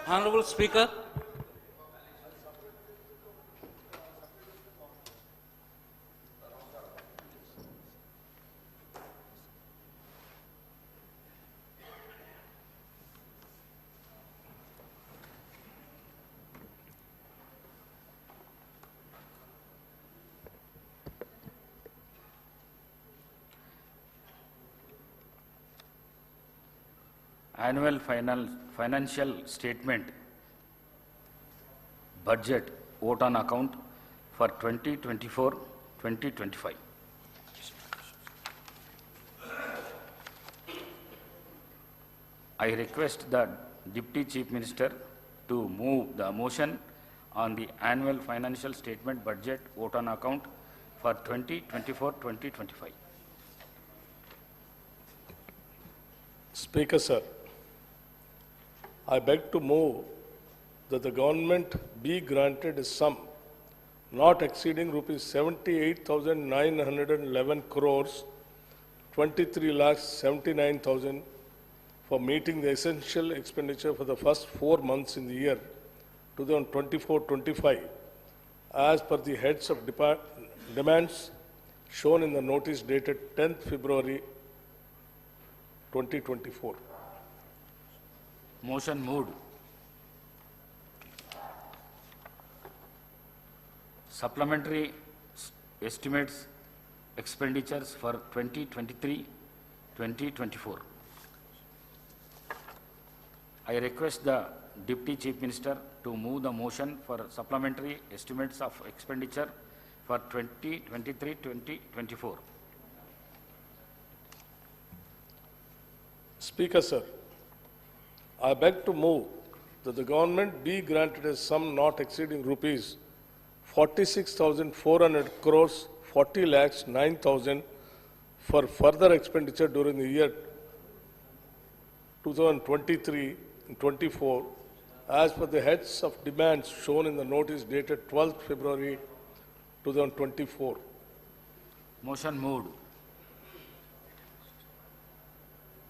Honorable Speaker, Annual financial statement budget vote on account for 2024-2025. I request the Deputy Chief Minister to move the motion on the annual financial statement budget vote on account for 2024-2025. Speaker, sir, I beg to move that the government be granted a sum not exceeding rupees 78,911 crores, 23,79,000 for meeting the essential expenditure for the first 4 months in the year 2024-25 as per the heads of demands shown in the notice dated 10th February 2024. Motion moved. Supplementary estimates expenditures for 2023-2024. I request the Deputy Chief Minister to move the motion for supplementary estimates of expenditure for 2023-2024. Speaker, sir, I beg to move that the government be granted a sum not exceeding rupees 46,400 crores, 40 lakhs 9,000 for further expenditure during the year 2023-24 as per the heads of demands shown in the notice dated 12th February 2024. Motion moved.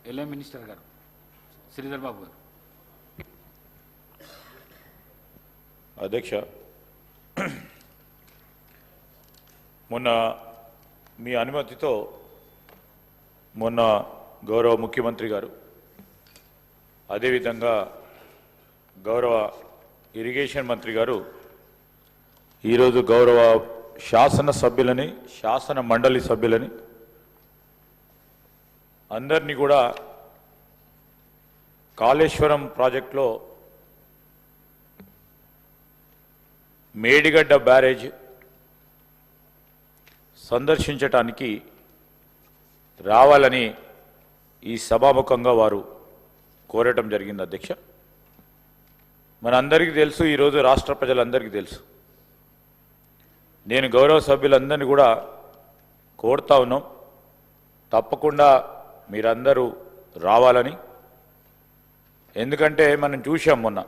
LA Minister garu, Sridhar Babu garu. అధ్యక్ష, మొన్న మీ అనుమతితో మొన్న గౌరవ ముఖ్యమంత్రి గారు అదేవిధంగా గౌరవ irrigation మంత్రి గారు ఈరోజు గౌరవ శాసన సభ్యులని శాసన మండలి సభ్యులని అందరినీ కూడా కాళేశ్వరం ప్రాజెక్టులో మేడిగడ్డ బ్యారేజ్ సందర్శించటానికి రావాలని ఈ సభాముఖంగా వారు కోరటం జరిగింది అధ్యక్ష. మనందరికీ తెలుసు, ఈరోజు రాష్ట్ర ప్రజలందరికీ తెలుసు. నేను గౌరవ సభ్యులందరినీ కూడా కోరుతా ఉన్నాం, తప్పకుండా మీరందరూ రావాలని. ఎందుకంటే మనం చూసాం మొన్న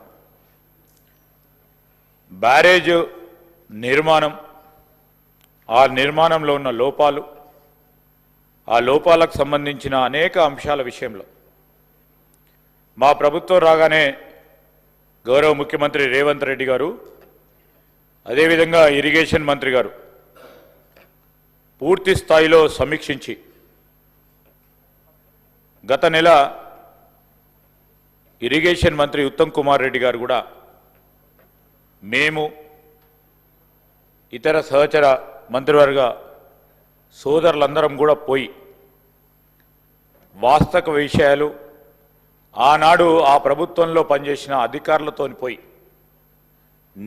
బ్యారేజ్ నిర్మాణం, ఆ నిర్మాణంలో ఉన్న లోపాలు, ఆ లోపాలకు సంబంధించిన అనేక అంశాల విషయంలో మా ప్రభుత్వం రాగానే గౌరవ ముఖ్యమంత్రి రేవంత్ రెడ్డి గారు అదేవిధంగా ఇరిగేషన్ మంత్రి గారు పూర్తి స్థాయిలో సమీక్షించి గత నెల ఇరిగేషన్ మంత్రి ఉత్తమ్ కుమార్ రెడ్డి గారు కూడా మేము ఇతర సహచర మంత్రివర్గ సోదరులందరం కూడా పోయి వాస్తవ విషయాలు ఆనాడు ఆ ప్రభుత్వంలో పనిచేసిన అధికారులతో పోయి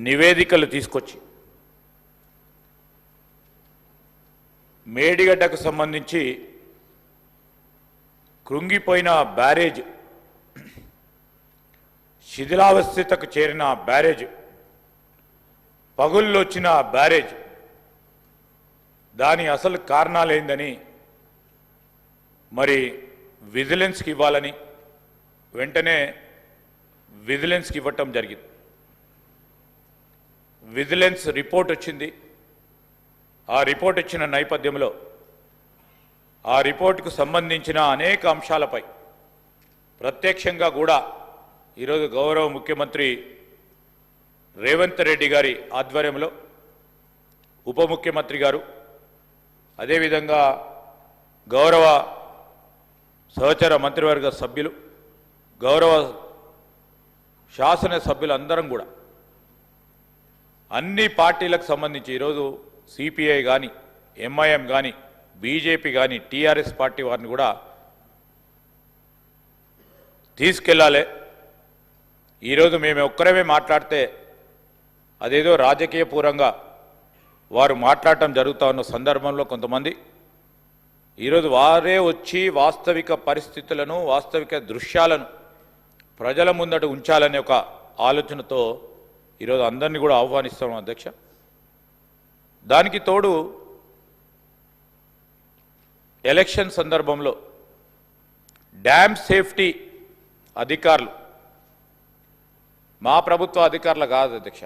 నివేదికలు తీసుకొచ్చి మేడిగడ్డకు సంబంధించి కృంగిపోయిన బ్యారేజ్, శిథిలావస్థకు చేరిన బ్యారేజ్, పగుళ్ళు వచ్చిన బ్యారేజ్, దాని అసలు కారణాలేందని మరి విజిలెన్స్కి ఇవ్వాలని వెంటనే విజిలెన్స్కి ఇవ్వటం జరిగింది. విజిలెన్స్ రిపోర్ట్ వచ్చింది. ఆ రిపోర్ట్ ఇచ్చిన నేపథ్యంలో ఆ రిపోర్టుకు సంబంధించిన అనేక అంశాలపై ప్రత్యక్షంగా కూడా ఈరోజు గౌరవ ముఖ్యమంత్రి రేవంత్ రెడ్డి గారి ఆధ్వర్యంలో ఉప ముఖ్యమంత్రి గారు అదేవిధంగా గౌరవ సహచర మంత్రివర్గ సభ్యులు గౌరవ శాసన సభ్యులు అందరం కూడా అన్ని పార్టీలకు సంబంధించి ఈరోజు సిపిఐ కానీ ఎంఐఎం కానీ బీజేపీ కానీ టీఆర్ఎస్ పార్టీ వారిని కూడా తీసుకెళ్ళాలి. ఈరోజు మేము ఒక్కరమే మాట్లాడితే అదేదో రాజకీయపూర్వంగా వారు మాట్లాడటం జరుగుతూ ఉన్న సందర్భంలో కొంతమంది ఈరోజు వారే వచ్చి వాస్తవిక పరిస్థితులను వాస్తవిక దృశ్యాలను ప్రజల ముందట ఉంచాలనే ఒక ఆలోచనతో ఈరోజు అందరినీ కూడా ఆహ్వానిస్తాం అధ్యక్ష. దానికి తోడు ఎలక్షన్ సందర్భంలో డ్యామ్ సేఫ్టీ అధికారులు మా ప్రభుత్వ అధికారులు కాదు అధ్యక్ష,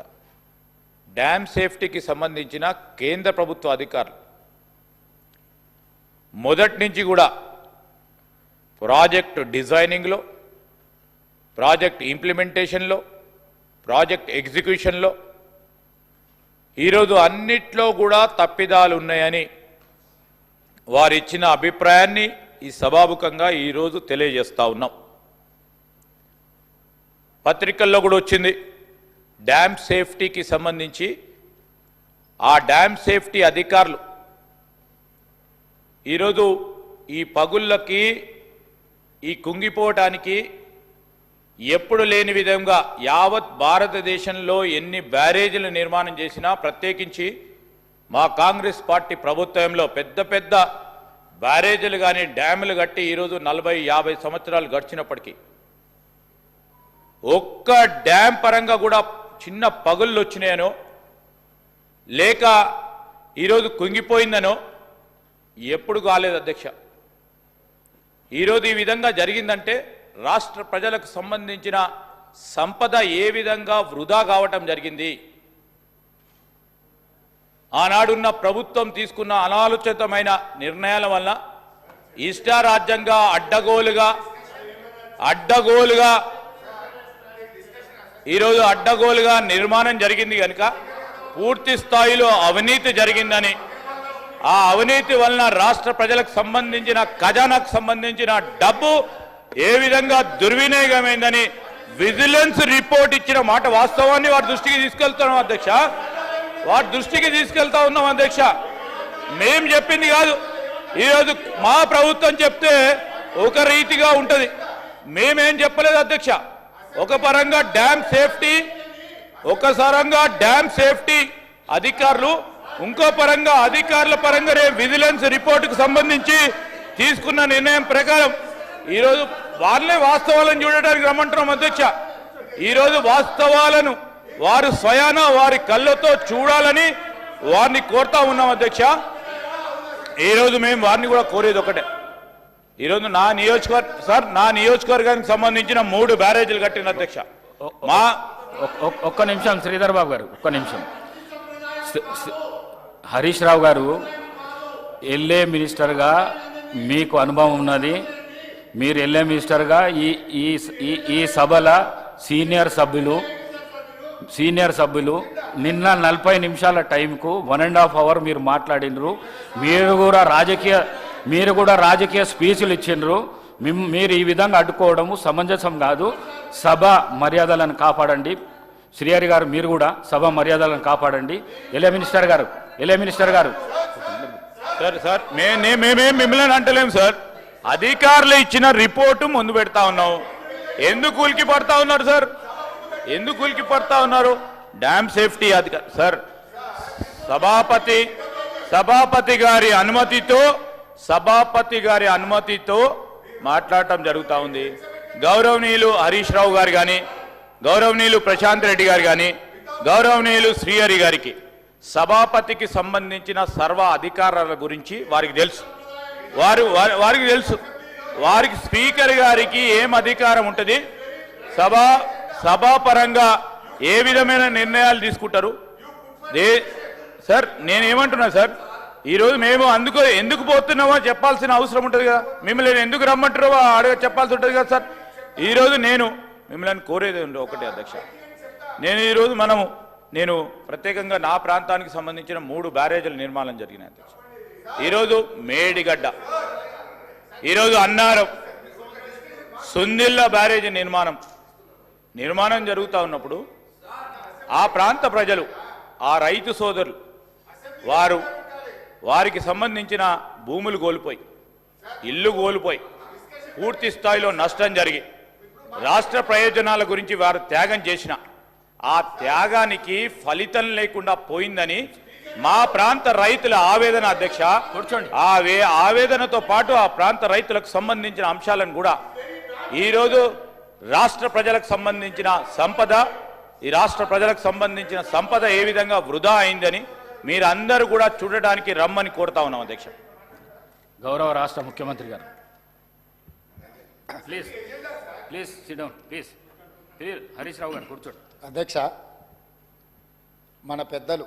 డ్యామ్ సేఫ్టీకి సంబంధించిన కేంద్ర ప్రభుత్వ అధికారులు మొదటి నుంచి కూడా ప్రాజెక్ట్ డిజైనింగ్లో, ప్రాజెక్ట్ ఇంప్లిమెంటేషన్లో, ప్రాజెక్ట్ ఎగ్జిక్యూషన్లో ఈరోజు అన్నిట్లో కూడా తప్పిదాలు ఉన్నాయని వారిచ్చిన అభిప్రాయాన్ని ఈ సభాముఖంగా ఈరోజు తెలియజేస్తా ఉన్నాం. పత్రికల్లో కూడా వచ్చింది డ్యామ్ సేఫ్టీకి సంబంధించి. ఆ డ్యామ్ సేఫ్టీ అధికారులు ఈరోజు ఈ పగుళ్ళకి ఈ కుంగిపోవటానికి ఎప్పుడు లేని విధంగా యావత్ భారతదేశంలో ఎన్ని బ్యారేజీలు నిర్మాణం చేసినా, ప్రత్యేకించి మా కాంగ్రెస్ పార్టీ ప్రభుత్వంలో పెద్ద పెద్ద బ్యారేజీలు కానీ డ్యాములు కట్టి ఈరోజు 40-50 సంవత్సరాలు గడిచినప్పటికీ ఒక్క డ్యామ్ పరంగా కూడా చిన్న పగుళ్ళు వచ్చినాయనో లేక ఈరోజు కుంగిపోయిందనో ఎప్పుడు కాలేదు అధ్యక్ష. ఈరోజు ఈ విధంగా జరిగిందంటే రాష్ట్ర ప్రజలకు సంబంధించిన సంపద ఏ విధంగా వృధా కావటం జరిగింది. ఆనాడున్న ప్రభుత్వం తీసుకున్న అనాలోచితమైన నిర్ణయాల వల్ల ఇష్టారాజ్యంగా ఈరోజు అడ్డగోలుగా నిర్మాణం జరిగింది కనుక పూర్తి స్థాయిలో అవినీతి జరిగిందని, ఆ అవినీతి వలన రాష్ట్ర ప్రజలకు సంబంధించిన ఖజానాకు సంబంధించిన డబ్బు ఏ విధంగా దుర్వినియోగమైందని విజిలెన్స్ రిపోర్ట్ ఇచ్చిన మాట వాస్తవాన్ని వారి దృష్టికి తీసుకెళ్తున్నాం అధ్యక్ష. వారి దృష్టికి తీసుకెళ్తా ఉన్నాం అధ్యక్ష. మేం చెప్పింది కాదు. ఈరోజు మా ప్రభుత్వం చెప్తే ఒక రీతిగా ఉంటుంది, మేమేం చెప్పలేదు అధ్యక్ష. ఒక పరంగా డ్యామ్ సేఫ్టీ అధికారులు, ఇంకో పరంగా అధికారుల పరంగానే విజిలెన్స్ రిపోర్టుకు సంబంధించి తీసుకున్న నిర్ణయం ప్రకారం ఈరోజు వాళ్ళే వాస్తవాలను చూడడానికి రమ్మంటున్నాం అధ్యక్ష. ఈరోజు వాస్తవాలను వారు స్వయాన వారి కళ్ళతో చూడాలని వారిని కోరుతా ఉన్నాం అధ్యక్ష. ఈరోజు మేము వారిని కూడా కోరేది ఒకటే, ఈరోజు నా నియోజకవర్గానికి సంబంధించిన 3 బ్యారేజీలు కట్టిన అధ్యక్ష. ఒక్క నిమిషం శ్రీధర్ బాబు గారు, ఒక్క నిమిషం. హరీష్ రావు గారు ఎల్ఏ మినిస్టర్గా మీకు అనుభవం ఉన్నది. మీరు ఎల్ఏ మినిస్టర్గా ఈ సభల సీనియర్ సభ్యులు నిన్న 40 నిమిషాల టైంకు 1.5 అవర్ మీరు మాట్లాడినరు. మీరు కూడా రాజకీయ స్పీచ్లు ఇచ్చిండ్రు. మీరు ఈ విధంగా అడ్డుకోవడము సమంజసం కాదు. సభ మర్యాదలను కాపాడండి. శ్రీహరి గారు మీరు కూడా సభ మర్యాదలను కాపాడండి. ఎల్ఏ మినిస్టర్ గారు సార్ మేమేం మిమ్మల్ని అంటలేం సార్. అధికారులు ఇచ్చిన రిపోర్టు ముందు పెడతా ఉన్నాం. ఎందుకు ఉలికి పడతా ఉన్నారు సార్? ఎందుకు ఉలికి పడతా ఉన్నారు? డ్యామ్ సేఫ్టీ అధికారి సార్, సభాపతి గారి అనుమతితో మాట్లాడటం జరుగుతూ ఉంది. గౌరవనీయులు హరీష్ రావు గారు కానీ, గౌరవనీయులు ప్రశాంత్ రెడ్డి గారు కానీ, గౌరవనీయులు శ్రీహరి గారికి సభాపతికి సంబంధించిన సర్వ అధికారాల గురించి వారికి తెలుసు. వారికి స్పీకర్ గారికి ఏం అధికారం ఉంటుంది, సభాపరంగా ఏ విధమైన నిర్ణయాలు తీసుకుంటారు సార్. నేనేమంటున్నా సార్, ఈరోజు మేము ఎందుకు పోతున్నామో చెప్పాల్సిన అవసరం ఉంటుంది కదా. మిమ్మల్ని ఎందుకు రమ్మంటారో చెప్పాల్సి ఉంటుంది కదా సార్. ఈరోజు నేను మిమ్మల్ని కోరేది ఉంది ఒకటే అధ్యక్ష. ఈరోజు నేను ప్రత్యేకంగా నా ప్రాంతానికి సంబంధించిన 3 బ్యారేజీల నిర్మాణం జరిగినాయి అధ్యక్ష. ఈరోజు మేడిగడ్డ, ఈరోజు అన్నారం, సుందిల్ల బ్యారేజీ నిర్మాణం జరుగుతూ ఉన్నప్పుడు ఆ ప్రాంత ప్రజలు, ఆ రైతు సోదరులు వారికి సంబంధించిన భూములు కోల్పోయి, ఇల్లు కోల్పోయి, పూర్తి స్థాయిలో నష్టం జరిగి రాష్ట్ర ప్రయోజనాల గురించి వారు త్యాగం చేసిన ఆ త్యాగానికి ఫలితం లేకుండా పోయిందని మా ప్రాంత రైతుల ఆవేదన అధ్యక్ష. కూర్చోండి. ఆవేదనతో పాటు ఆ ప్రాంత రైతులకు సంబంధించిన అంశాలను కూడా ఈరోజు రాష్ట్ర ప్రజలకు సంబంధించిన సంపద, ఈ రాష్ట్ర ప్రజలకు సంబంధించిన సంపద ఏ విధంగా వృధా అయిందని మీరందరూ కూడా చూడడానికి రమ్మని కోరుతా ఉన్నాం అధ్యక్ష. గౌరవ రాష్ట్ర ముఖ్యమంత్రి గారు, please please sit down please. Harish Rao గారు కూర్చోండి. అధ్యక్ష, మన పెద్దలు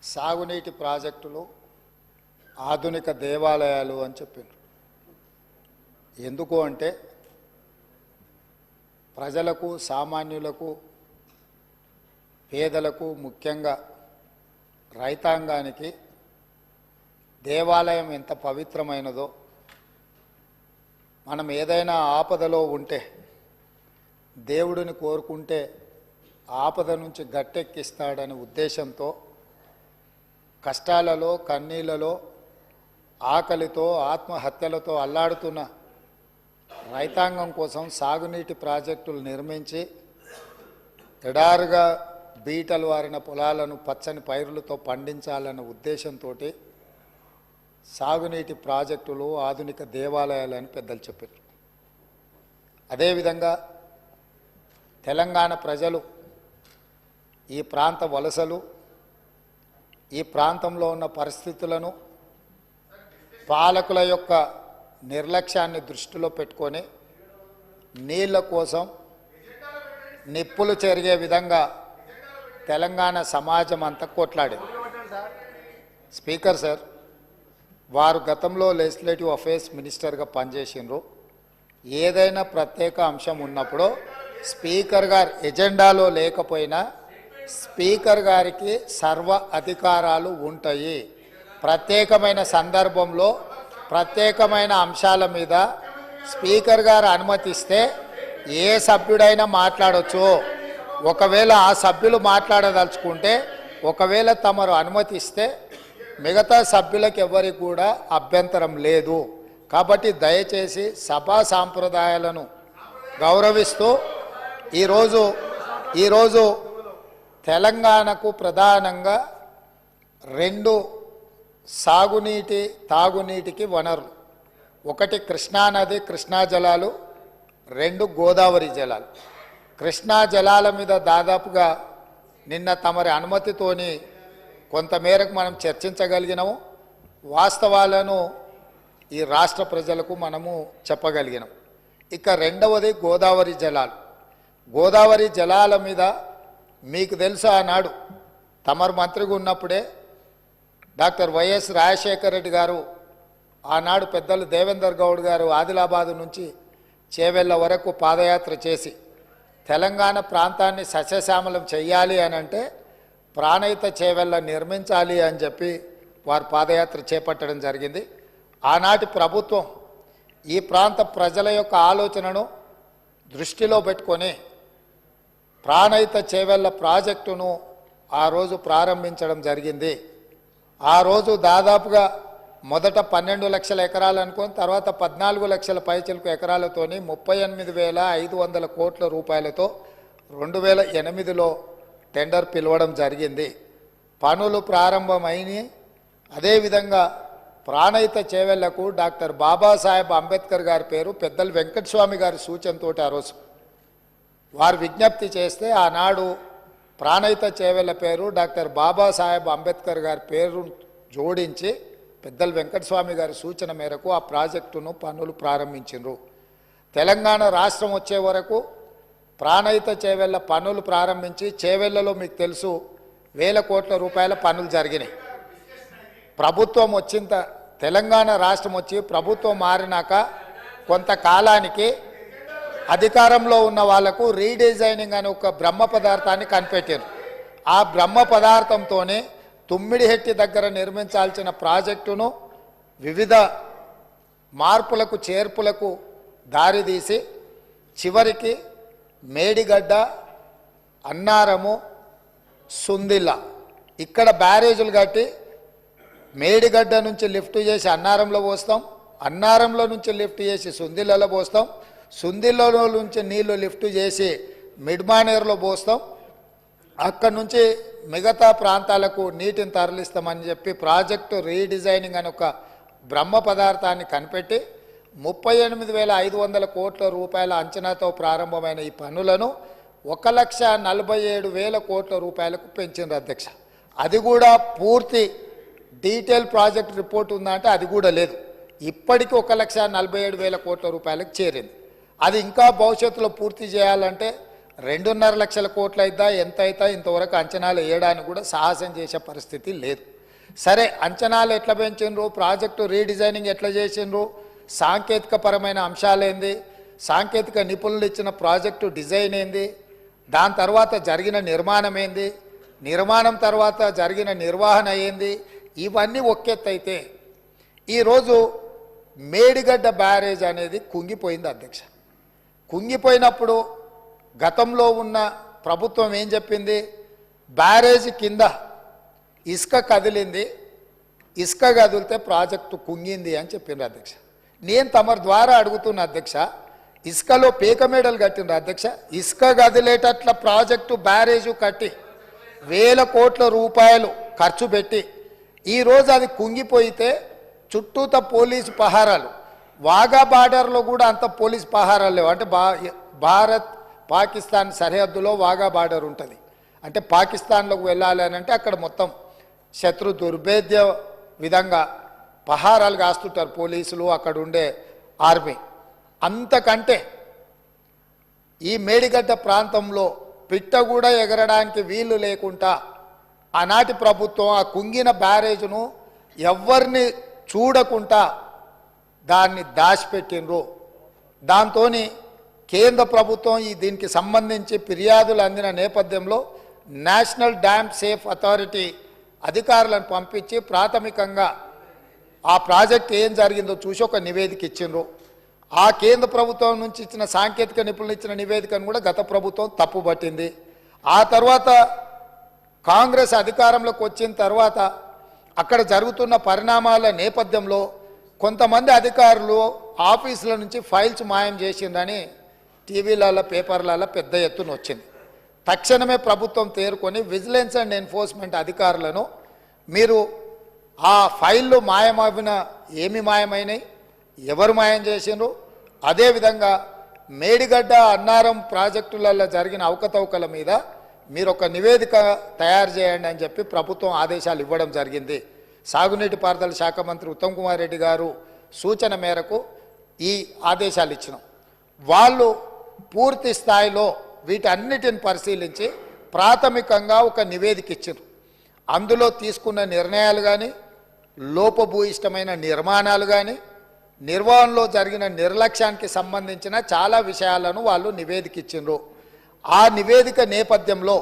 సాగునీటి ప్రాజెక్టులు ఆధునిక దేవాలయాలు అని చెప్పారు. ఎందుకు అంటే ప్రజలకు, సామాన్యులకు, పేదలకు, ముఖ్యంగా రైతాంగానికి దేవాలయం ఎంత పవిత్రమైనదో, మనం ఏదైనా ఆపదలో ఉంటే దేవుడిని కోరుకుంటే ఆపద నుంచి గట్టెక్కిస్తాడనే ఉద్దేశంతో కష్టాలలో, కన్నీళ్లలో, ఆకలితో, ఆత్మహత్యలతో అల్లాడుతున్న రైతాంగం కోసం సాగునీటి ప్రాజెక్టులు నిర్మించి ఎడారుగా బీటలు వారిన పొలాలను పచ్చని పైరులతో పండించాలన్న ఉద్దేశంతో సాగునీటి ప్రాజెక్టులు ఆధునిక దేవాలయాలని పెద్దలు చెప్పారు. అదేవిధంగా తెలంగాణ ప్రజలు, ఈ ప్రాంత వలసలు, ఈ ప్రాంతంలో ఉన్న పరిస్థితులను, పాలకుల యొక్క నిర్లక్ష్యాన్ని దృష్టిలో పెట్టుకొని నీళ్ల కోసం నిప్పులు చెరిగే విధంగా తెలంగాణ సమాజం అంతా కొట్లాడింది. స్పీకర్ సార్, వారు గతంలో లెజిస్లేటివ్ అఫేర్స్ మినిస్టర్గా పనిచేసినారు. ఏదైనా ప్రత్యేక అంశం ఉన్నప్పుడు స్పీకర్ గారు ఎజెండాలో లేకపోయినా స్పీకర్ గారికి సర్వ అధికారాలు ఉంటాయి. ప్రత్యేకమైన సందర్భంలో ప్రత్యేకమైన అంశాల మీద స్పీకర్ గారు అనుమతిస్తే ఏ సభ్యుడైనా మాట్లాడవచ్చు. ఒకవేళ ఆ సభ్యులు మాట్లాడదలుచుకుంటే, ఒకవేళ తమరు అనుమతిస్తే మిగతా సభ్యులకు ఎవరికి కూడా అభ్యంతరం లేదు. కాబట్టి దయచేసి సభా సాంప్రదాయాలను గౌరవిస్తూ ఈరోజు తెలంగాణకు ప్రధానంగా 2 సాగునీటి, తాగునీటికి వనరులు. ఒకటి కృష్ణానది, కృష్ణా జలాలు, 2 గోదావరి జలాలు. కృష్ణా జలాల మీద దాదాపుగా నిన్న తమరి అనుమతితోని కొంతమేరకు మనం చర్చించగలిగినాము. వాస్తవాలను ఈ రాష్ట్ర ప్రజలకు మనము చెప్పగలిగినాం. ఇక రెండవది గోదావరి జలాలు. గోదావరి జలాల మీద మీకు తెలుసు, ఆనాడు తమరు మంత్రిగా ఉన్నప్పుడే డాక్టర్ వైఎస్ రాజశేఖర రెడ్డి గారు, ఆనాడు పెద్దలు దేవేందర్ గౌడ్ గారు ఆదిలాబాదు నుంచి చేవెళ్ళ వరకు పాదయాత్ర చేసి తెలంగాణ ప్రాంతాన్ని సస్యశ్యామలం చెయ్యాలి అని అంటే ప్రాణహిత చేవెళ్ళ నిర్మించాలి అని చెప్పి వారు పాదయాత్ర చేపట్టడం జరిగింది. ఆనాటి ప్రభుత్వం ఈ ప్రాంత ప్రజల యొక్క ఆలోచనను దృష్టిలో పెట్టుకొని ప్రాణహిత చేవెళ్ళ ప్రాజెక్టును ఆ రోజు ప్రారంభించడం జరిగింది. ఆ రోజు దాదాపుగా మొదట 12 లక్షల ఎకరాలు అనుకొని తర్వాత 14 లక్షల పైచిలకు ఎకరాలతోని 38,500 కోట్ల రూపాయలతో 2008లో టెండర్ పిలవడం జరిగింది. పనులు ప్రారంభమైనవి. అదేవిధంగా ప్రాణహిత చేవెళ్లకు డాక్టర్ బాబాసాహెబ్ అంబేద్కర్ గారి పేరు పెద్దలు వెంకటస్వామి గారి సూచనతో ఆ రోజు వారు విజ్ఞప్తి చేస్తే ఆనాడు ప్రాణహిత చేవెళ్ల పేరు డాక్టర్ బాబాసాహెబ్ అంబేద్కర్ గారి పేరు జోడించి పెద్దలు వెంకటస్వామి గారి సూచన మేరకు ఆ ప్రాజెక్టును పనులు ప్రారంభించారు. తెలంగాణ రాష్ట్రం వచ్చే వరకు ప్రాణహిత చేవెళ్ల పనులు ప్రారంభించి చేవెళ్లలో మీకు తెలుసు 1000 కోట్ల రూపాయల పనులు జరిగినాయి. ప్రభుత్వం తెలంగాణ రాష్ట్రం వచ్చి ప్రభుత్వం మారినాక కొంతకాలానికి అధికారంలో ఉన్న వాళ్లకు రీడిజైనింగ్ అనే ఒక బ్రహ్మ పదార్థాన్ని కనిపెట్టారు. ఆ బ్రహ్మ పదార్థంతోనే తుమ్మిడిహెట్టి దగ్గర నిర్మించాల్సిన ప్రాజెక్టును వివిధ మార్పులకు చేర్పులకు దారితీసి చివరికి మేడిగడ్డ, అన్నారము, సుందిల్ల ఇక్కడ బ్యారేజీలు కట్టి మేడిగడ్డ నుంచి లిఫ్ట్ చేసి అన్నారంలో పోస్తాం, అన్నారంలో నుంచి లిఫ్ట్ చేసి సుందిల్లలో పోస్తాం, సుందిల్లలో నుంచి నీళ్లు లిఫ్ట్ చేసి మిడ్మానేరులో పోస్తాం, అక్కడి నుంచి మిగతా ప్రాంతాలకు నీటిని తరలిస్తామని చెప్పి ప్రాజెక్టు రీడిజైనింగ్ అని ఒక బ్రహ్మ పదార్థాన్ని కనిపెట్టి 38,500 కోట్ల రూపాయల అంచనాతో ప్రారంభమైన ఈ పనులను 1,47,000 కోట్ల రూపాయలకు పెంచింది అధ్యక్ష. అది కూడా పూర్తి డీటెయిల్ ప్రాజెక్ట్ రిపోర్ట్ ఉందంటే అది కూడా లేదు. ఇప్పటికీ 1,47,000 కోట్ల రూపాయలకు చేరింది. అది ఇంకా భవిష్యత్తులో పూర్తి చేయాలంటే 2.5 లక్షల కోట్లు అయిద్దా ఎంత అవుతా ఇంతవరకు అంచనాలు వేయడానికి కూడా సాహసం చేసే పరిస్థితి లేదు. సరే, అంచనాలు ఎట్లా పెంచిండ్రు, ప్రాజెక్టు రీడిజైనింగ్ ఎట్లా చేసిండ్రు, సాంకేతిక పరమైన అంశాలేంది, సాంకేతిక నిపుణులు ఇచ్చిన ప్రాజెక్టు డిజైన్ ఏంది, దాని తర్వాత జరిగిన నిర్మాణం ఏంది, నిర్మాణం తర్వాత జరిగిన నిర్వహణ ఏంది, ఇవన్నీ ఒక్కెత్తైతే ఈరోజు మేడిగడ్డ బ్యారేజ్ అనేది కుంగిపోయింది అధ్యక్ష. కుంగిపోయినప్పుడు గతంలో ఉన్న ప్రభుత్వం ఏం చెప్పింది, బ్యారేజ్ కింద ఇసుక కదిలింది, ఇసుక కదిలితే ప్రాజెక్టు కుంగింది అని చెప్పిండ్రు అధ్యక్ష. నేను తమరి ద్వారా అడుగుతున్న అధ్యక్ష, ఇసుకలో పేక మేడలు కట్టిండ్రు అధ్యక్ష. ఇసుక కదిలేటట్ల ప్రాజెక్టు బ్యారేజు కట్టి 1,000 కోట్ల రూపాయలు ఖర్చు పెట్టి ఈరోజు అది కుంగిపోయితే చుట్టూత పోలీసు పహారాలు, వాఘా బార్డర్లో కూడా అంత పోలీసు పహారాలు లేవు. అంటే భారత్ పాకిస్తాన్ సరిహద్దులో వాఘా బార్డర్ ఉంటుంది. అంటే పాకిస్తాన్లోకి వెళ్ళాలి అని అంటే అక్కడ మొత్తం శత్రు దుర్భేద్య విధంగా పహారాలు కాస్తుంటారు పోలీసులు, అక్కడ ఉండే ఆర్మీ. అంతకంటే ఈ మేడిగడ్డ ప్రాంతంలో పిట్ట కూడా ఎగరడానికి వీలు లేకుండా ఆనాటి ప్రభుత్వం ఆ కుంగిన బ్యారేజ్ను ఎవరిని చూడకుండా దాన్ని దాచిపెట్టినరు. దాంతో కేంద్ర ప్రభుత్వం దీనికి సంబంధించి ఫిర్యాదులు అందిన నేపథ్యంలో నేషనల్ డ్యామ్ సేఫ్ అథారిటీ అధికారులను పంపించి ప్రాథమికంగా ఆ ప్రాజెక్ట్ ఏం జరిగిందో చూసి ఒక నివేదిక ఇచ్చిండ్రు. ఆ కేంద్ర ప్రభుత్వం నుంచి ఇచ్చిన సాంకేతిక నిపుణులు ఇచ్చిన నివేదికను కూడా గత ప్రభుత్వం తప్పుపట్టింది. ఆ తర్వాత కాంగ్రెస్ అధికారంలోకి వచ్చిన తర్వాత అక్కడ జరుగుతున్న పరిణామాల నేపథ్యంలో కొంతమంది అధికారులు ఆఫీసుల నుంచి ఫైల్స్ మాయం చేసిందని టీవీలలో పేపర్లలో పెద్ద ఎత్తున వచ్చింది. తక్షణమే ప్రభుత్వం తేరుకొని విజిలెన్స్ అండ్ ఎన్ఫోర్స్మెంట్ అధికారులను మీరు ఆ ఫైళ్ళు మాయమవిన ఏమి మాయమైనాయి, ఎవరు మాయం చేసిండ్రు, అదేవిధంగా మేడిగడ్డ అన్నారం ప్రాజెక్టులలో జరిగిన అవకతవకల మీద మీరు ఒక నివేదిక తయారు చేయండి అని చెప్పి ప్రభుత్వం ఆదేశాలు ఇవ్వడం జరిగింది. సాగునీటి పారుదల శాఖ మంత్రి ఉత్తమ్ కుమార్ రెడ్డి గారు సూచన మేరకు ఈ ఆదేశాలు ఇచ్చినాం. వాళ్ళు పూర్తి స్థాయిలో వీటన్నిటిని పరిశీలించి ప్రాథమికంగా ఒక నివేదిక ఇచ్చారు. అందులో తీసుకున్న నిర్ణయాలు కానీ, లోపభూయిష్టమైన నిర్మాణాలు కానీ, నిర్వహణలో జరిగిన నిర్లక్ష్యానికి సంబంధించిన చాలా విషయాలను వాళ్ళు నివేదిక ఇచ్చిండ్రు. ఆ నివేదిక నేపథ్యంలో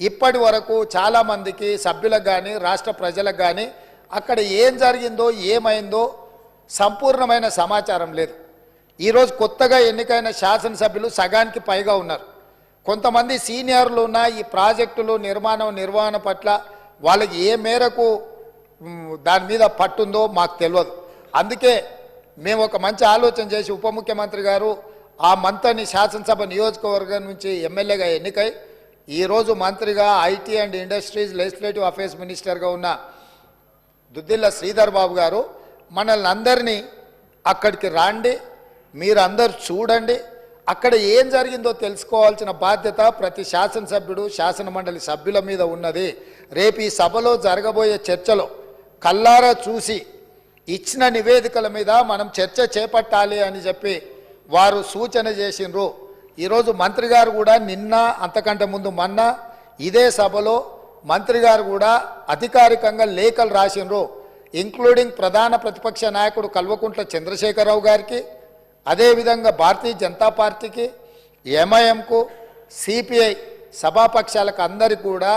ఇప్పటి వరకు చాలామందికి సభ్యులకు కానీ రాష్ట్ర ప్రజలకు కానీ అక్కడ ఏం జరిగిందో ఏమైందో సంపూర్ణమైన సమాచారం లేదు. ఈరోజు కొత్తగా ఎన్నికైన శాసనసభ్యులు సగానికి పైగా ఉన్నారు. కొంతమంది సీనియర్లు ఉన్న ఈ ప్రాజెక్టులు నిర్వహణ పట్ల వాళ్ళకి ఏ మేరకు దాని మీద పట్టుందో మాకు తెలియదు. అందుకే మేము ఒక మంచి ఆలోచన చేసి ఉప ముఖ్యమంత్రి గారు ఆ మంత్రిని శాసనసభ నియోజకవర్గం నుంచి ఎమ్మెల్యేగా ఎన్నికై ఈరోజు మంత్రిగా IT and industries legislative affairs మినిస్టర్గా ఉన్న దుద్దిల్ల శ్రీధర్ బాబు గారు మనల్ని అందరినీ అక్కడికి రాండి, మీరు అందరు చూడండి, అక్కడ ఏం జరిగిందో తెలుసుకోవాల్సిన బాధ్యత ప్రతి శాసనసభ్యుడు శాసనమండలి సభ్యుల మీద ఉన్నది. రేపు ఈ సభలో జరగబోయే చర్చలో కల్లారా చూసి ఇచ్చిన నివేదికల మీద మనం చర్చ చేపట్టాలి అని చెప్పి వారు సూచన చేసిండ్రు. ఈరోజు మంత్రి గారు కూడా నిన్న అంతకంటే ముందు మొన్న ఇదే సభలో మంత్రి గారు కూడా అధికారికంగా లేఖలు రాసిండ్రు. ఇంక్లూడింగ్ ప్రధాన ప్రతిపక్ష నాయకుడు కల్వకుంట్ల చంద్రశేఖరరావు గారికి, అదేవిధంగా భారతీయ జనతా పార్టీకి, ఎంఐఎంకు సిపిఐ సభాపక్షాలకు అందరికీ కూడా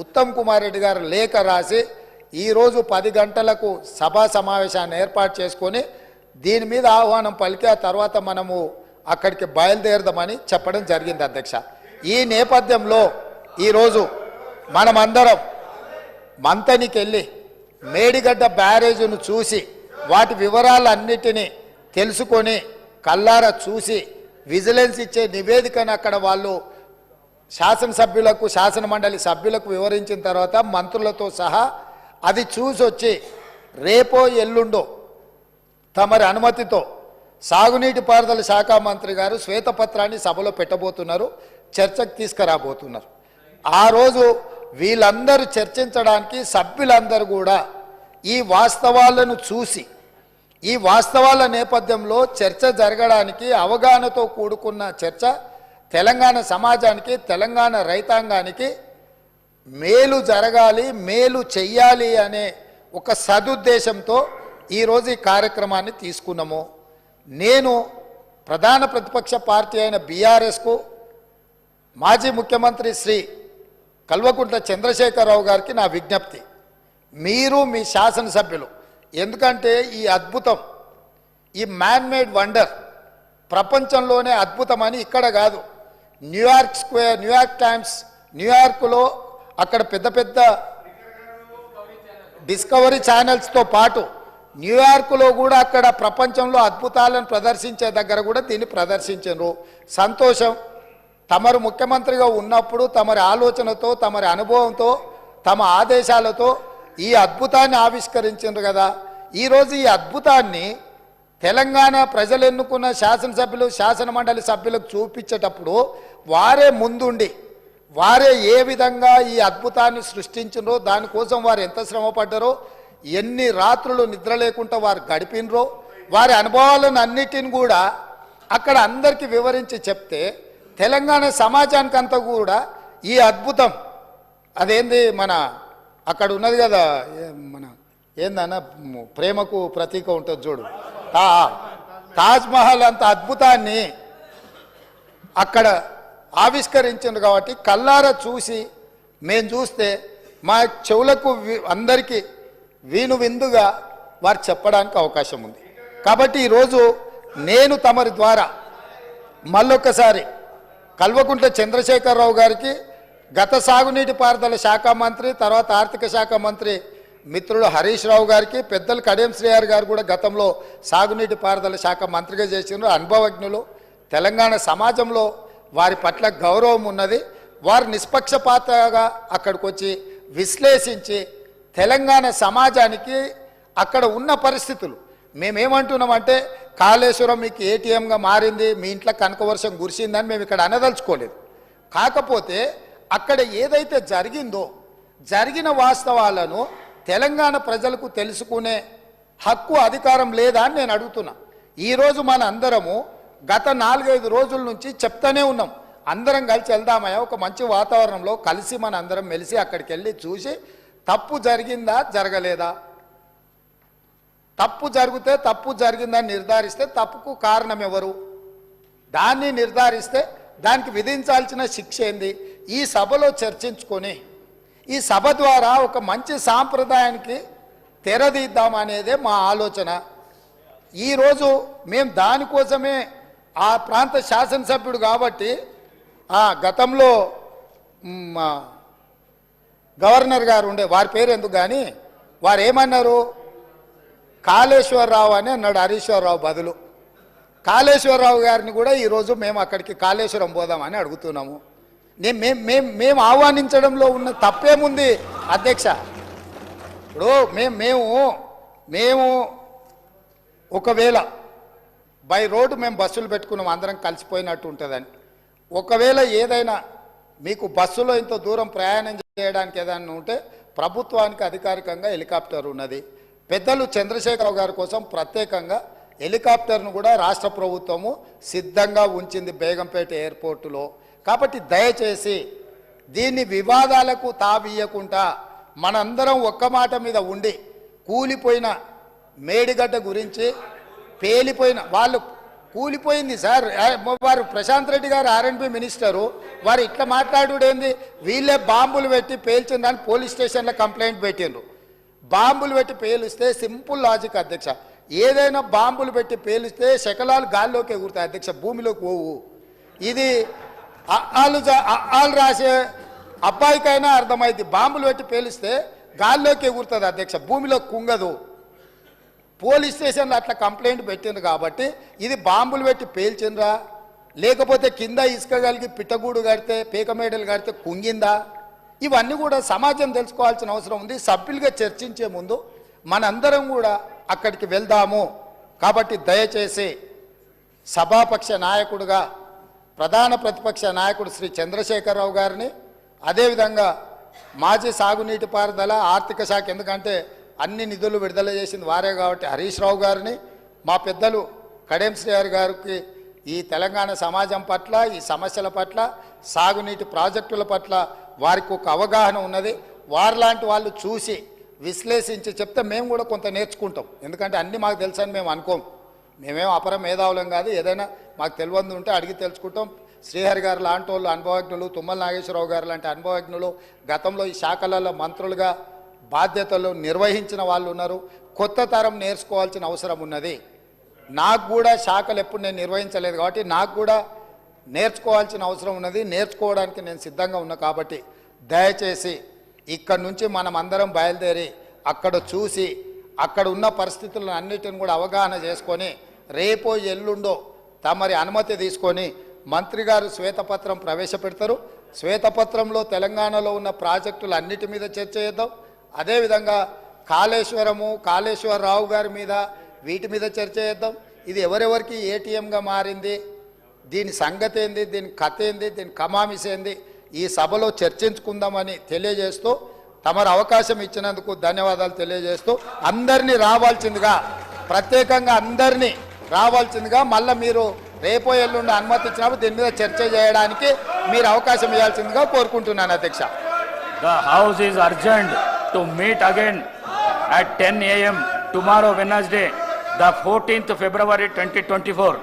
ఉత్తమ్ కుమార్ రెడ్డి గారు లేఖ రాసి ఈరోజు 10 గంటలకు సభా సమావేశాన్ని ఏర్పాటు చేసుకొని దీని మీద ఆహ్వానం పలికి ఆ తర్వాత మనము అక్కడికి బయలుదేరదామని చెప్పడం జరిగింది అధ్యక్ష. ఈ నేపథ్యంలో ఈరోజు మనమందరం మంతనికి వెళ్ళి మేడిగడ్డ బ్యారేజీను చూసి వాటి వివరాలన్నిటినీ తెలుసుకొని కల్లారా చూసి విజిలెన్స్ ఇచ్చే నివేదికను అక్కడ వాళ్ళు శాసనసభ్యులకు శాసనమండలి సభ్యులకు వివరించిన తర్వాత మంత్రులతో సహా అది చూసి వచ్చి రేపో ఎల్లుండో తమరి అనుమతితో సాగునీటి పారుదల శాఖ మంత్రి గారు శ్వేతపత్రాన్ని సభలో పెట్టబోతున్నారు, చర్చకు తీసుకురాబోతున్నారు. ఆ రోజు వీళ్ళందరూ చర్చించడానికి సభ్యులందరూ కూడా ఈ వాస్తవాలను చూసి ఈ వాస్తవాల నేపథ్యంలో చర్చ జరగడానికి అవగాహనతో కూడుకున్న చర్చ తెలంగాణ సమాజానికి తెలంగాణ రైతాంగానికి మేలు జరగాలి, మేలు చెయ్యాలి అనే ఒక సదుద్దేశంతో ఈరోజు ఈ కార్యక్రమాన్ని తీసుకున్నాము. నేను ప్రధాన ప్రతిపక్ష పార్టీ అయిన బీఆర్ఎస్కు మాజీ ముఖ్యమంత్రి శ్రీ కల్వకుంట్ల చంద్రశేఖరరావు గారికి నా విజ్ఞప్తి, మీరు మీ శాసనసభ్యులు, ఎందుకంటే ఈ అద్భుతం, ఈ మ్యాన్మేడ్ వండర్ ప్రపంచంలోనే అద్భుతమని ఇక్కడ కాదు, న్యూయార్క్ స్క్వేర్, న్యూయార్క్ టైమ్స్, న్యూయార్క్లో అక్కడ పెద్ద పెద్ద డిస్కవరీ ఛానల్స్తో పాటు న్యూయార్క్లో కూడా అక్కడ ప్రపంచంలో అద్భుతాలను ప్రదర్శించే దగ్గర కూడా దీన్ని ప్రదర్శించారు. సంతోషం. తమరు ముఖ్యమంత్రిగా ఉన్నప్పుడు తమరి ఆలోచనతో, తమరి అనుభవంతో, తమ ఆదేశాలతో ఈ అద్భుతాన్ని ఆవిష్కరించారు కదా. ఈరోజు ఈ అద్భుతాన్ని తెలంగాణ ప్రజలు ఎన్నుకున్న శాసనసభ్యులు, శాసనమండలి సభ్యులకు చూపించేటప్పుడు వారే ముందుండి వారే ఏ విధంగా ఈ అద్భుతాన్ని సృష్టించినరో, దానికోసం వారు ఎంత శ్రమపడ్డారో, ఎన్ని రాత్రులు నిద్ర లేకుండా వారు గడిపినరో, వారి అనుభవాలను అన్నిటిని కూడా అక్కడ అందరికీ వివరించి చెప్తే తెలంగాణ సమాజానికంతా కూడా ఈ అద్భుతం అదేంది మన అక్కడ ఉన్నది కదా, మన ఏందన్న ప్రేమకు ప్రతీక ఉంటుంది చూడు, తాజ్మహల్ అంత అద్భుతాన్ని అక్కడ ఆవిష్కరించింది కాబట్టి కల్లారా చూసి మేము చూస్తే మా చెవులకు అందరికీ వీను విందుగా వారు చెప్పడానికి అవకాశం ఉంది. కాబట్టి ఈరోజు నేను తమరి ద్వారా మళ్ళొక్కసారి కల్వకుంట్ల చంద్రశేఖరరావు గారికి, గత సాగునీటి పారుదల శాఖ మంత్రి, తర్వాత ఆర్థిక శాఖ మంత్రి మిత్రుడు హరీష్ రావు గారికి, పెద్దలు కడియం శ్రీహరి గారు కూడా గతంలో సాగునీటి పారుదల శాఖ మంత్రిగా చేసిన అనుభవజ్ఞులు, తెలంగాణ సమాజంలో వారి పట్ల గౌరవం ఉన్నది. వారు నిష్పక్షపాతంగా అక్కడికి వచ్చి విశ్లేషించి తెలంగాణ సమాజానికి అక్కడ ఉన్న పరిస్థితులు, మేమేమంటున్నామంటే కాళేశ్వరం మీకు ఏటీఎంగా మారింది, మీ ఇంట్లో కనకవర్షం కురిసిందని మేము ఇక్కడ అనదలుచుకోలేదు. కాకపోతే అక్కడ ఏదైతే జరిగిందో జరిగిన వాస్తవాలను తెలంగాణ ప్రజలకు తెలుసుకునే హక్కు, అధికారం లేదా అని నేను అడుగుతున్నా. ఈరోజు మన అందరము గత 4-5 రోజుల నుంచి చెప్తానే ఉన్నాం, అందరం కలిసి వెళ్దామయ్యా ఒక మంచి వాతావరణంలో కలిసి మన అందరం మెలిసి అక్కడికి వెళ్ళి చూసి తప్పు జరిగిందా జరగలేదా, తప్పు జరిగితే తప్పు జరిగిందని నిర్ధారిస్తే తప్పుకు కారణం ఎవరు, దాన్ని నిర్ధారిస్తే దానికి విధించాల్సిన శిక్ష ఏంది, ఈ సభలో చర్చించుకొని ఈ సభ ద్వారా ఒక మంచి సాంప్రదాయానికి తెరదీద్దామనేదే మా ఆలోచన. ఈరోజు మేము దానికోసమే ఆ ప్రాంత శాసనసభ్యుడు కాబట్టి గతంలో గవర్నర్ గారు ఉండే, వారి పేరు ఎందుకు కానీ వారు ఏమన్నారు, కాళేశ్వరరావు అని అన్నాడు హరీశ్వరరావు బదులు. కాళేశ్వరరావు గారిని కూడా ఈరోజు మేము అక్కడికి కాళేశ్వరం పోదామని అడుగుతున్నాము. మేము ఆహ్వానించడంలో ఉన్న తప్పేముంది అధ్యక్ష? ఇప్పుడు మేము ఒకవేళ బై రోడ్డు మేము బస్సులు పెట్టుకున్నాం, అందరం కలిసిపోయినట్టు ఉంటుందని. ఒకవేళ ఏదైనా మీకు బస్సులో ఇంత దూరం ప్రయాణం చేయడానికి ఏదైనా ఉంటే ప్రభుత్వానికి అధికారికంగా హెలికాప్టర్ ఉన్నది. పెద్దలు చంద్రశేఖరరావు గారి కోసం ప్రత్యేకంగా హెలికాప్టర్ను కూడా రాష్ట్ర ప్రభుత్వము సిద్ధంగా ఉంచింది బేగంపేట ఎయిర్పోర్టులో. కాబట్టి దయచేసి దీన్ని వివాదాలకు తావియకుండా మనందరం ఒక్క మాట మీద ఉండి కూలిపోయిన మేడిగడ్డ గురించి, పేలిపోయిన వాళ్ళు కూలిపోయింది సార్. వారు ప్రశాంత్ రెడ్డి గారు ఆర్ఎండ్బి మినిస్టరు, వారు ఇట్లా మాట్లాడుడేంది? వీళ్ళే బాంబులు పెట్టి పేల్చిందని పోలీస్ స్టేషన్లో కంప్లైంట్ పెట్టిండ్రు. బాంబులు పెట్టి పేలిస్తే సింపుల్ లాజిక్ అధ్యక్ష, ఏదైనా బాంబులు పెట్టి పేలిస్తే శకలాలు గాల్లోకి ఎగురుతాయి అధ్యక్ష, భూమిలోకి పోవు. ఇది వాళ్ళు రాసే అబ్బాయికైనా అర్థమైంది. బాంబులు పెట్టి పేలిస్తే గాల్లోకి ఎగురుతుంది అధ్యక్ష, భూమిలో కుంగదు. పోలీస్ స్టేషన్లో అట్లా కంప్లైంట్ పెట్టిండ్రు కాబట్టి ఇది బాంబులు పెట్టి పేల్చిండ్రా, లేకపోతే కింద ఇసుక కలిగి పిట్టగూడు కడితే పీకమేడలు కడితే కుంగిందా? ఇవన్నీ కూడా సమాజం తెలుసుకోవాల్సిన అవసరం ఉంది. సభ్యులుగా చర్చించే ముందు మనందరం కూడా అక్కడికి వెళ్దాము. కాబట్టి దయచేసి సభాపక్ష నాయకుడుగా ప్రధాన ప్రతిపక్ష నాయకుడు శ్రీ చంద్రశేఖరరావు గారిని, అదేవిధంగా మాజీ సాగునీటి పారుదల ఆర్థిక శాఖ, ఎందుకంటే అన్ని నిధులు విడుదల చేసింది వారే కాబట్టి హరీష్ రావు గారిని, మా పెద్దలు కడెం శ్రీహరి గారికి ఈ తెలంగాణ సమాజం పట్ల, ఈ సమస్యల పట్ల, సాగునీటి ప్రాజెక్టుల పట్ల వారికి ఒక అవగాహన ఉన్నది. వారిలాంటి వాళ్ళు చూసి విశ్లేషించి చెప్తే మేము కూడా కొంత నేర్చుకుంటాం. ఎందుకంటే అన్నీ మాకు తెలుసని మేము అనుకోం. మేమేం అపర మేధావులం కాదు. ఏదైనా మాకు తెలియంది ఉంటే అడిగి తెలుసుకుంటాం. శ్రీహరి గారు లాంటి వాళ్ళు అనుభవజ్ఞులు, తుమ్మల నాగేశ్వరరావు గారు లాంటి అనుభవజ్ఞులు, గతంలో ఈ శాఖలలో మంత్రులుగా బాధ్యతలు నిర్వహించిన వాళ్ళు ఉన్నారు. కొత్త తరం నేర్చుకోవాల్సిన అవసరం ఉన్నది. నాకు కూడా శాఖలు ఎప్పుడు నేను నిర్వహించలేదు కాబట్టి నాకు కూడా నేర్చుకోవాల్సిన అవసరం ఉన్నది. నేర్చుకోవడానికి నేను సిద్ధంగా ఉన్నా. కాబట్టి దయచేసి ఇక్కడ నుంచి మనం అందరం బయలుదేరి అక్కడ చూసి అక్కడ ఉన్న పరిస్థితులను అన్నిటిని కూడా అవగాహన చేసుకొని రేపో ఎల్లుండో తమరి అనుమతి తీసుకొని మంత్రి గారు శ్వేతపత్రం ప్రవేశపెడతారు. శ్వేతపత్రంలో తెలంగాణలో ఉన్న ప్రాజెక్టులు అన్నిటి మీద చర్చ చేద్దాం. అదేవిధంగా కాళేశ్వరరావు గారి మీద వీటి మీద చర్చ చేద్దాం. ఇది ఎవరెవరికి ఏటీఎంగా మారింది, దీని సంగతి ఏంది, దీని కథ ఏంది, దీని కమామిస్ ఏంది, ఈ సభలో చర్చించుకుందామని తెలియజేస్తూ తమరు అవకాశం ఇచ్చినందుకు ధన్యవాదాలు తెలియజేస్తూ అందరినీ రావాల్సిందిగా, ప్రత్యేకంగా అందరినీ రావాల్సిందిగా, మళ్ళీ మీరు రేపో ఎల్లుండి అనుమతి ఇచ్చినప్పుడు దీని మీద చర్చ చేయడానికి మీరు అవకాశం ఇవ్వాల్సిందిగా కోరుకుంటున్నాను అధ్యక్ష. The House is urged to meet again at 10 a.m. tomorrow Wednesday, the 14th February 2024.